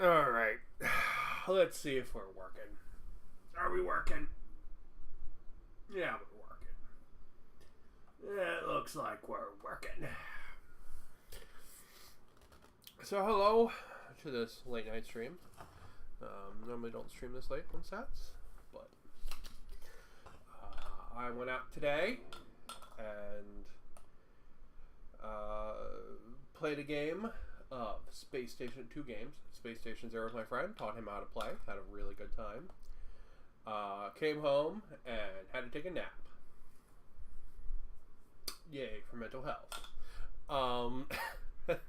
All right, let's see if we're working. Are we working? Yeah, we're working. It looks like we're working. So hello to this late night stream. Normally don't stream this late on Sats, but I went out today and played a game of Space Station, 2 games. Space Station 0 with my friend, taught him how to play, had a really good time. Came home and had to take a nap. Yay for mental health. But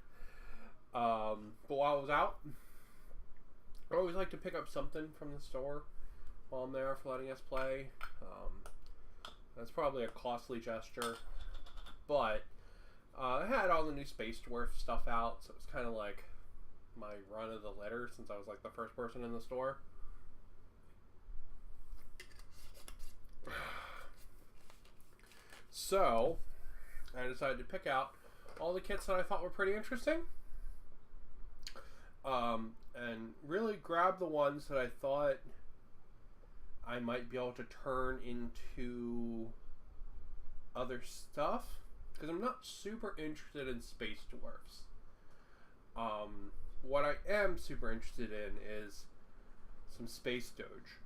while I was out, I always like to pick up something from the store while I'm there for letting us play. That's probably a costly gesture, but I had all the new Space Dwarf stuff out, so it was kind of like my run of the litter since I was like the first person in the store. So I decided to pick out all the kits that I thought were pretty interesting, and really grab the ones that I thought I might be able to turn into other stuff, because I'm not super interested in Space Dwarfs. What I am super interested in is some Space Doge.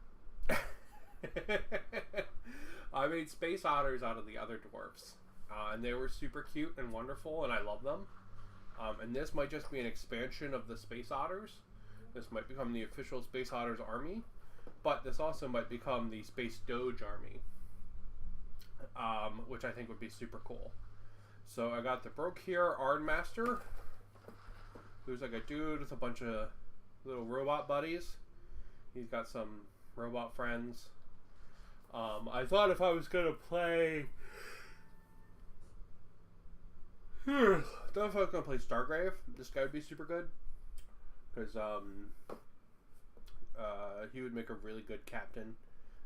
I made Space Otters out of the other dwarfs, and they were super cute and wonderful, and I love them. And this might just be an expansion of the Space Otters. This might become the official Space Otters army, but this also might become the Space Doge army, which I think would be super cool. So I got the Brokir Ardmaster, who's like a dude with a bunch of little robot buddies. He's got some robot friends. I thought if I was gonna play, Stargrave, this guy would be super good, because he would make a really good captain,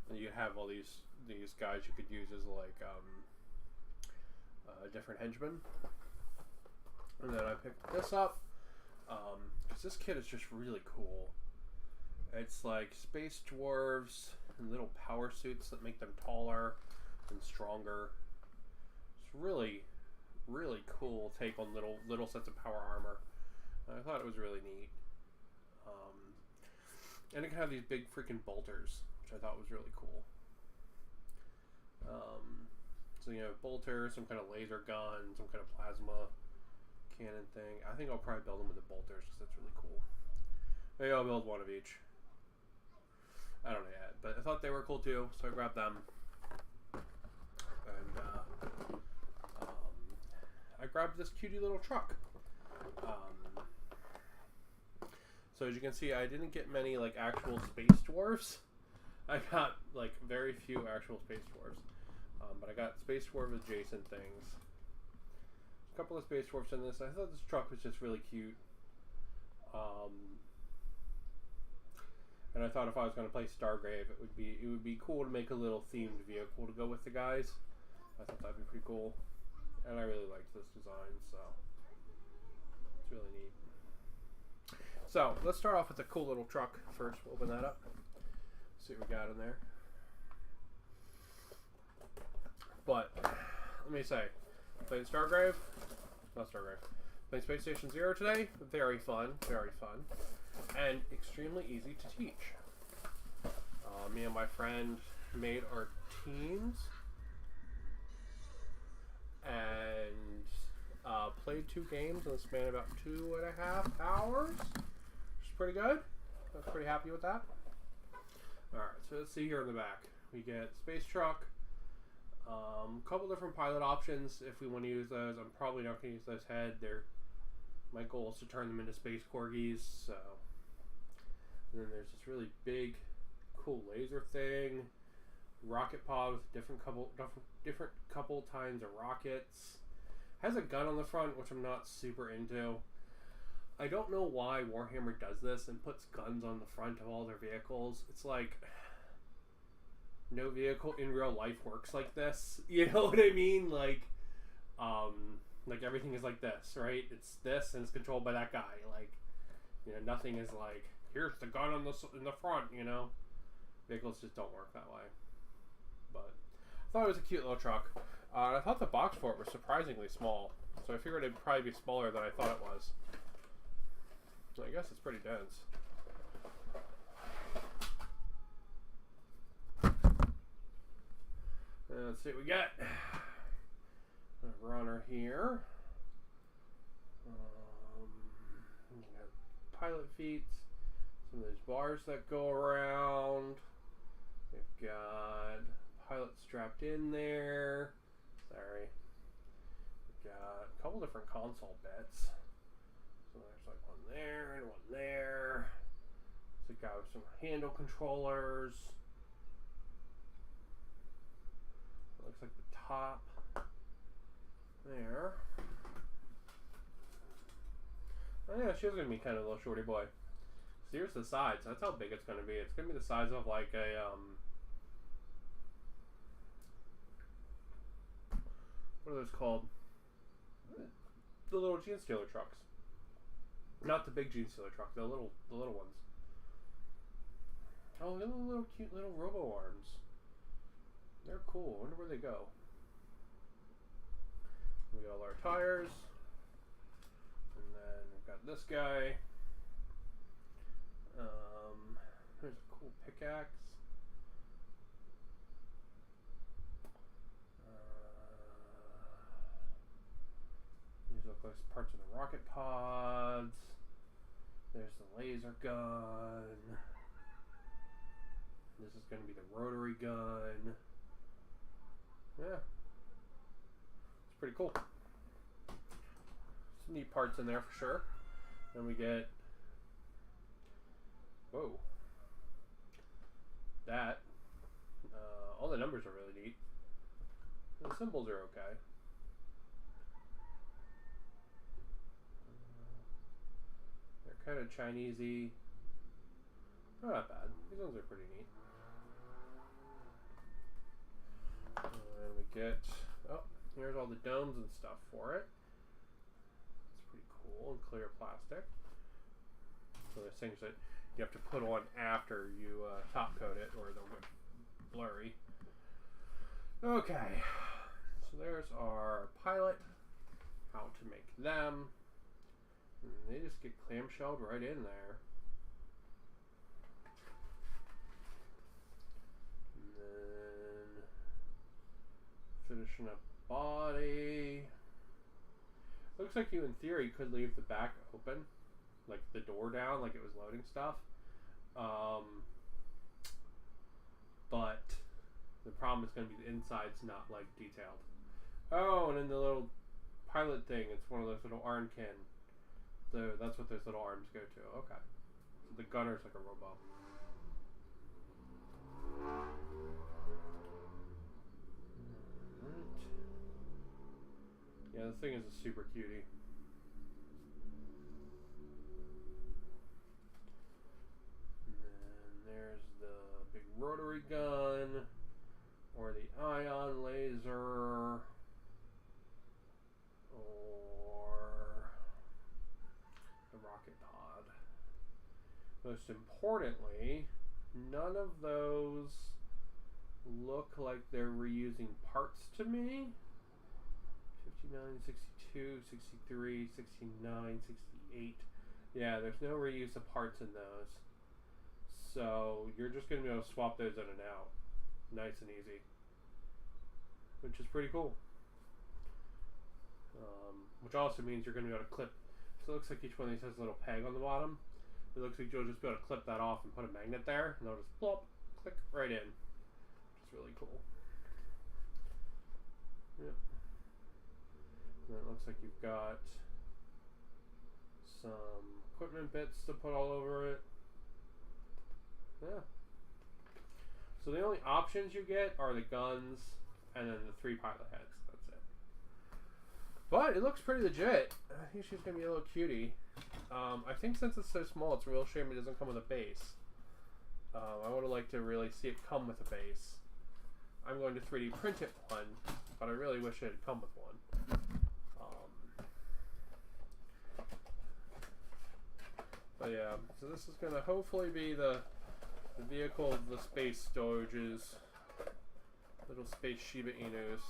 and you have all these guys you could use as like different henchmen. And then I picked this up because this kit is just really cool. It's like space dwarves and little power suits that make them taller and stronger. It's really cool take on little sets of power armor. I thought it was really neat. And it can have these big freaking bolters, which I thought was really cool. So you know, bolter, some kind of laser gun, some kind of plasma cannon thing. I think I'll probably build them with the bolters because that's really cool. Maybe I'll build one of each. I don't know yet, but I thought they were cool too, so I grabbed them. And I grabbed this cutie little truck. So as you can see, I didn't get many like actual space dwarfs. I got like very few actual space dwarfs, but I got space dwarf adjacent things. A couple of space dwarfs in this. I thought this truck was just really cute. And I thought if I was going to play Stargrave, it would be cool to make a little themed vehicle to go with the guys. I thought that'd be pretty cool, and I really liked this design, so it's really neat. So let's start off with a cool little truck first. We'll open that up. See what we got in there. But let me say, playing Stargrave, not Stargrave. Playing Space Station 0 today. Very fun, and extremely easy to teach. Me and my friend made our teams and played 2 games in the span of about 2.5 hours, which is pretty good. I was pretty happy with that. Alright, so let's see here in the back. We get Space Truck, a couple different pilot options if we want to use those. I'm probably not going to use this head. My goal is to turn them into Space Corgis, so. And then there's this really big, cool laser thing, rocket pod with different couple times of rockets. Has a gun on the front, which I'm not super into. I don't know why Warhammer does this and puts guns on the front of all their vehicles. It's like, no vehicle in real life works like this. You know what I mean? Like everything is like this, right? It's this and it's controlled by that guy. Like, you know, nothing is like, here's the gun on in the front, you know? Vehicles just don't work that way. But I thought it was a cute little truck. I thought the box for it was surprisingly small. So I figured it'd probably be smaller than I thought it was. So I guess it's pretty dense. Let's see what we got. A runner here. We got pilot feet. Some of those bars that go around. We've got pilot strapped in there. Sorry. We've got a couple different console bits. So there's like one there and one there. So we've got some handle controllers. It looks like the top there. Oh yeah, she's gonna be kind of a little shorty boy. So here's the sides. That's how big it's gonna be. It's gonna be the size of like a what are those called? The little gene stealer trucks. Not the big gene stealer truck. The little ones. Oh, the little cute little robo arms. They're cool. I wonder where they go. We got all our tires. And then we've got this guy. There's a cool pickaxe. These look like parts of the rocket pods. There's the laser gun. This is going to be the rotary gun. Yeah. It's pretty cool. Some neat parts in there for sure. Then we get... Whoa. That. All the numbers are really neat. The symbols are okay. They're kind of Chinese-y. Oh, not bad. These ones are pretty neat. And we get... Oh, here's all the domes and stuff for it. It's pretty cool and clear plastic. So there's things that you have to put on after you top coat it or they'll get blurry. Okay, so there's our pilot, how to make them. And they just get clamshelled right in there. And then finishing up body. Looks like you in theory could leave the back open, like the door down, like it was loading stuff. But the problem is going to be the inside's not like detailed. Oh, and then the little pilot thing, it's one of those little arm kin. So that's what those little arms go to. Okay. So the gunner's like a robot. Alright. Yeah, this thing is a super cutie. There's the big rotary gun, or the ion laser, or the rocket pod. Most importantly, none of those look like they're reusing parts to me. 59, 62, 63, 69, 68. Yeah, there's no reuse of parts in those. So you're just going to be able to swap those in and out. Nice and easy. Which is pretty cool. Which also means you're going to be able to clip. So it looks like each one of these has a little peg on the bottom. It looks like you'll just be able to clip that off and put a magnet there. And they'll just plop, click right in. Which is really cool. Yep. And then it looks like you've got some equipment bits to put all over it. Yeah. So the only options you get are the guns and then the 3 pilot heads. That's it. But it looks pretty legit. I think she's going to be a little cutie. I think since it's so small, it's a real shame it doesn't come with a base. I would like to really see it come with a base. I'm going to 3D print it one, but I really wish it had come with one. But yeah, so this is going to hopefully be the vehicle of the space doges. Little space Shiba Inus.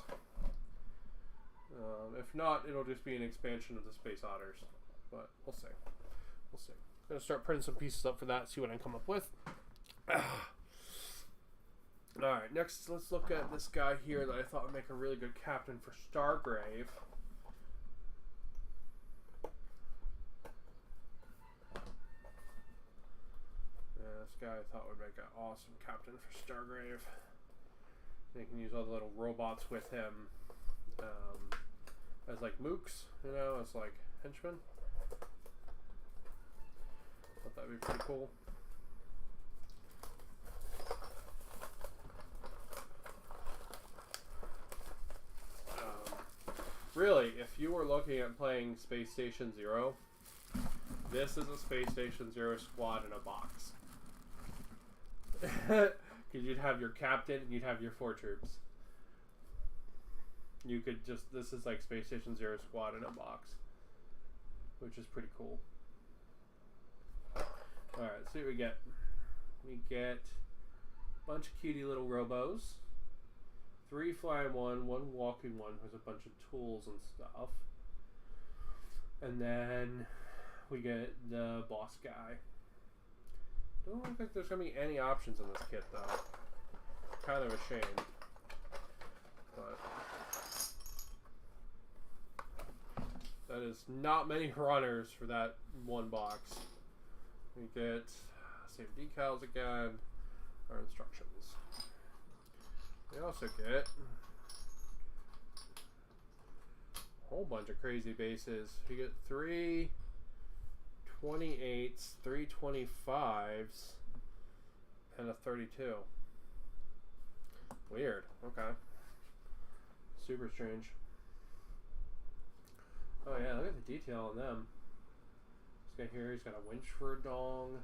If not, it'll just be an expansion of the space otters. But we'll see. We'll see. I'm going to start printing some pieces up for that, see what I can come up with. Alright, next let's look at this guy here that I thought would make a really good captain for Stargrave. Yeah, this guy I thought would make an awesome captain for Stargrave. You can use all the little robots with him as like mooks, you know, as like henchmen. Thought that'd be pretty cool. Really, if you were looking at playing Space Station Zero, this is a Space Station Zero squad in a box. Because you'd have your captain and you'd have your 4 troops. You could just, this is like Space Station Zero squad in a box. Which is pretty cool. Alright, let's see what we get. We get a bunch of cutie little robos. 3 flying one, 1 walking one with a bunch of tools and stuff. And then we get the boss guy. Don't look like there's going to be any options in this kit though. Kind of a shame. But that is not many runners for that one box. We get same decals again, our instructions. We also get a whole bunch of crazy bases. We get 3 28s, 3 25s, and a 32. Weird. Okay. Super strange. Oh yeah, look at the detail on them. This guy here, he's got a winch for a dong.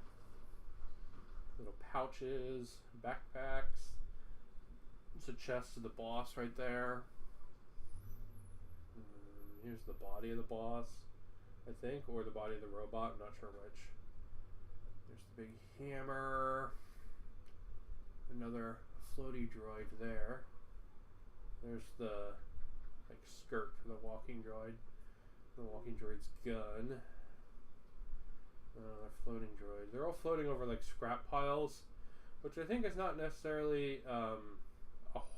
Little pouches, backpacks. There's a chest to the boss right there. Here's the body of the boss, I think, or the body of the robot, I'm not sure which. There's the big hammer. Another floaty droid there. There's the like skirt for the walking droid. The walking droid's gun. Floating droid. They're all floating over like scrap piles, which I think is not necessarily a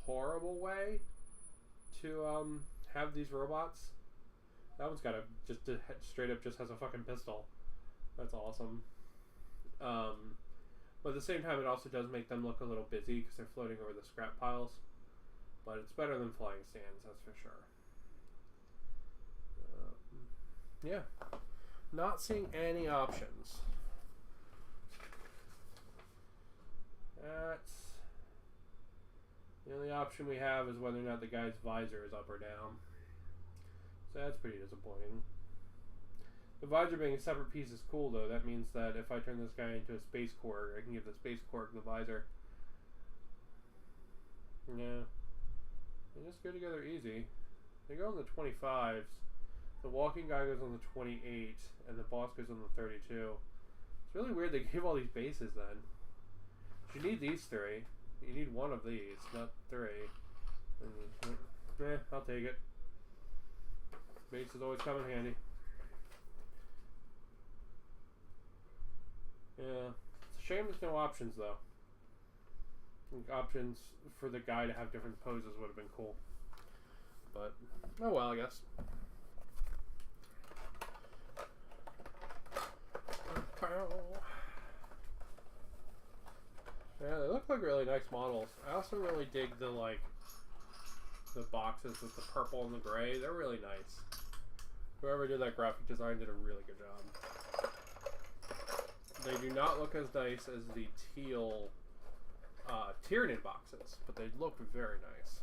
horrible way to have these robots. That one's got straight up just has a fucking pistol. That's awesome. But at the same time, it also does make them look a little busy because they're floating over the scrap piles. But it's better than flying stands, that's for sure. Yeah. Not seeing any options. That's the only option we have is whether or not the guy's visor is up or down. So that's pretty disappointing. The visor being a separate piece is cool though. That means that if I turn this guy into a space Korg, I can give the space Korg the visor. Yeah. They just go together easy. They go on the 25s. The walking guy goes on the 28, and the boss goes on the 32. It's really weird they gave all these bases then. You need these 3. You need one of these, not 3. I'll take it. Bases always come in handy. Yeah. It's a shame there's no options though. I think options for the guy to have different poses would have been cool. But, oh well, I guess. Yeah, they look like really nice models. I also really dig the boxes with the purple and the gray. They're really nice. Whoever did that graphic design did a really good job. They do not look as nice as the teal Tyranid boxes, but they look very nice.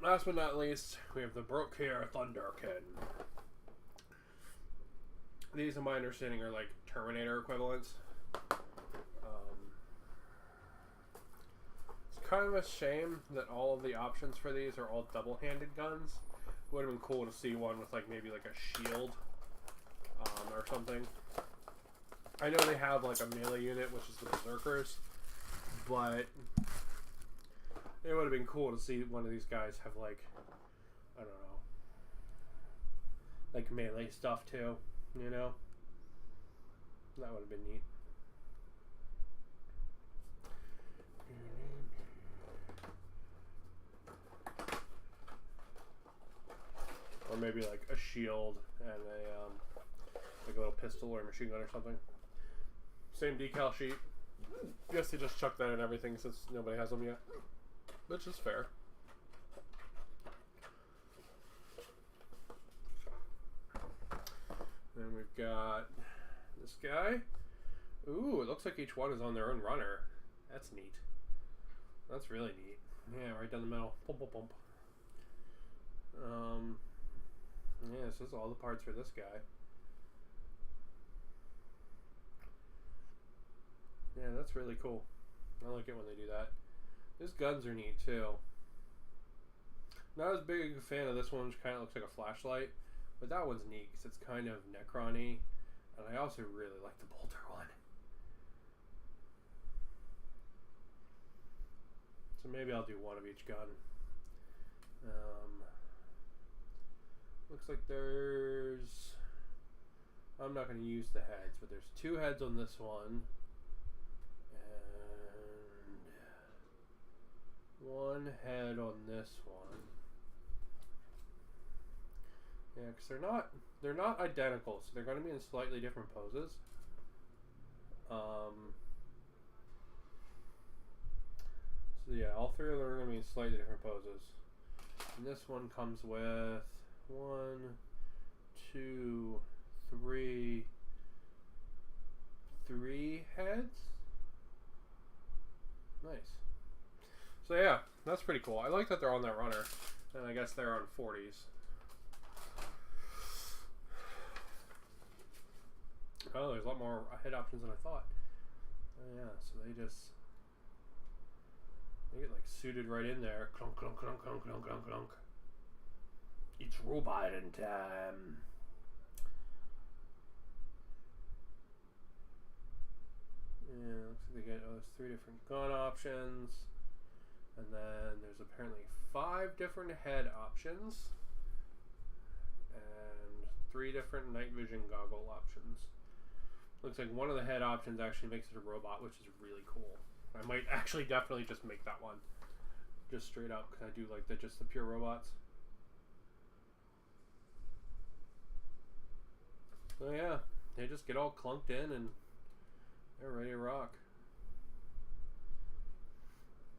last but not least, we have the Brookhare Thunderkin. These, in my understanding, are like Terminator equivalents. It's kind of a shame that all of the options for these are all double-handed guns. Would have been cool to see one with like maybe like a shield or something. I know they have like a melee unit, which is the Berserkers, but it would have been cool to see one of these guys have like, I don't know, like melee stuff too, you know? That would have been neat. Or maybe like a shield and like a little pistol or a machine gun or something. Same decal sheet. Guess they just chucked that in everything since nobody has them yet. Which is fair. Then we've got this guy. Ooh, it looks like each one is on their own runner. That's neat. That's really neat. Yeah, right down the middle. Pump, pump, pump. Yeah, this is all the parts for this guy. Yeah, that's really cool. I like it when they do that. These guns are neat too. Not as big a fan of this one, which kind of looks like a flashlight, but that one's neat because it's kind of Necron-y, and I also really like the bolter one. So maybe I'll do one of each gun. Looks like there's... I'm not going to use the heads, but there's 2 heads on this one. And 1 head on this one. Yeah, because they're not identical, so they're going to be in slightly different poses. So yeah, all 3 of them are going to be in slightly different poses. And this one comes with 1, 2, 3 heads. Nice. So yeah, that's pretty cool. I like that they're on that runner, and I guess they're on 40s. Oh, there's a lot more head options than I thought. Oh yeah, so they get like suited right in there. Clunk, clunk, clunk, clunk, clunk, clunk, clunk. It's robot in time. Yeah, looks like they get those 3 different gun options. And then there's apparently 5 different head options. And 3 different night vision goggle options. Looks like one of the head options actually makes it a robot, which is really cool. I might actually definitely just make that one. Just straight up, because I do like just the pure robots. So yeah, they just get all clunked in and they're ready to rock.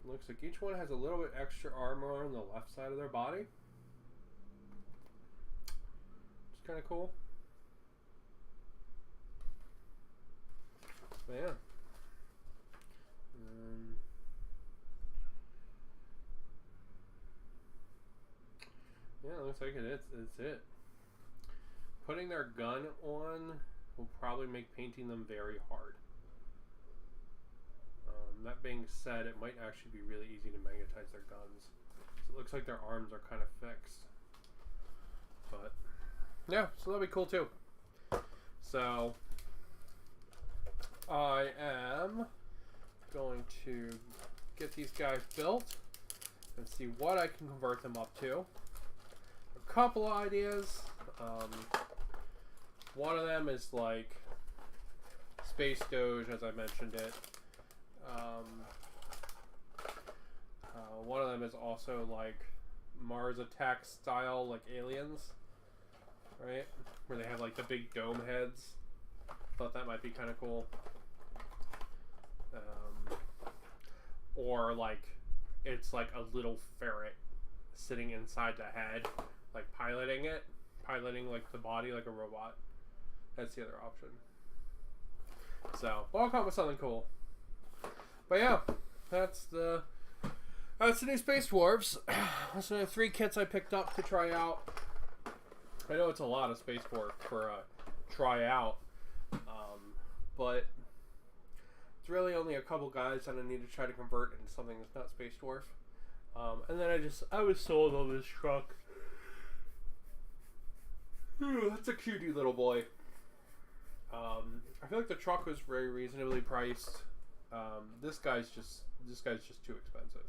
Looks like each one has a little bit extra armor on the left side of their body. It's kind of cool. But yeah. Yeah, it looks like it's it. Putting their gun on will probably make painting them very hard. That being said, it might actually be really easy to magnetize their guns. So it looks like their arms are kind of fixed. But yeah, so that'll be cool too. So I am going to get these guys built and see what I can convert them up to. A couple of ideas. One of them is like Space Doge, as I mentioned it. One of them is also like Mars Attack style, like aliens, right? Where they have like the big dome heads. Thought that might be kind of cool. Or like it's like a little ferret sitting inside the head, like piloting like the body like a robot. That's the other option. So, well, I'll come up with something cool. But yeah, that's the That's the new Space Dwarves. So 3 kits I picked up to try out. I know it's a lot of Space Dwarves for try out, but it's really only a couple guys that I need to try to convert into something that's not Space Dwarf. And then I was sold on this truck. Ooh, that's a cutie little boy. I feel like the truck was very reasonably priced. This guy's just too expensive.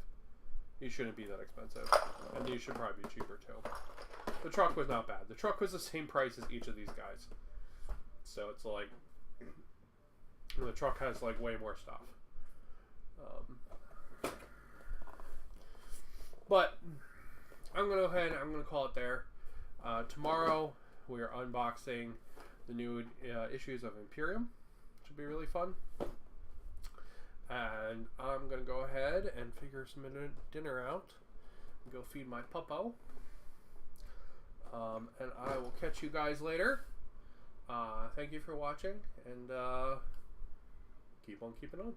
He shouldn't be that expensive, and he should probably be cheaper too. The truck was not bad. The truck was the same price as each of these guys, so it's like the truck has like way more stuff. But I'm gonna go ahead. I'm gonna call it there. Tomorrow we are unboxing the new issues of Imperium. Should be really fun. And I'm going to go ahead and figure some dinner out. And go feed my puppo. And I will catch you guys later. Thank you for watching. And keep on keeping on.